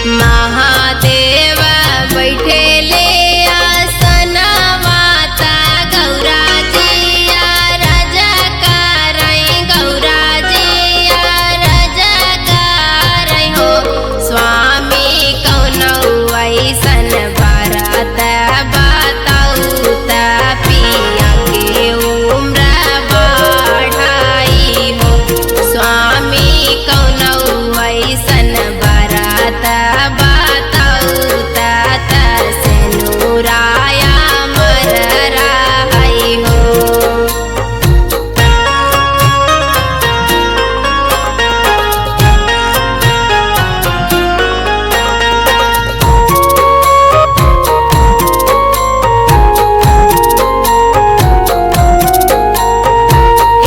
महादेव बैठेले आसनवा ता गौराजिया राजा करई गौराजिया राजा करई हो स्वामी कौनो ऐसन बारात बताऊ ता पिया के उम्र बढ़ाई हो स्वामी कौनो ऐसन बारात बताऊ ता सेनुराया मर रही हो।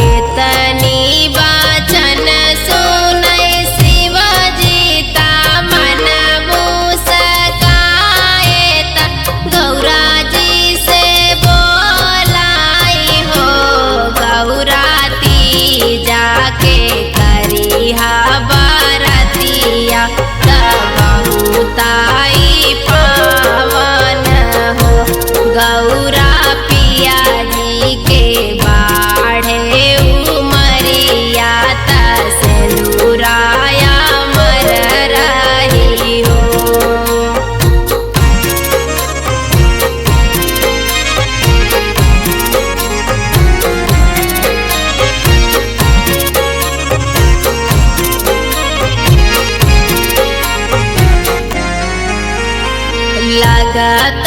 इतनी वचन सुनै शिवजी ता मन मुस्काए ता गौराजी से बोलाई हो गौराती जाके करिहा बरतिया बहुताई पावन हो गौरा पिया जी के बाढ़े उमरिया ता सेनुराया मर रही हो। लगत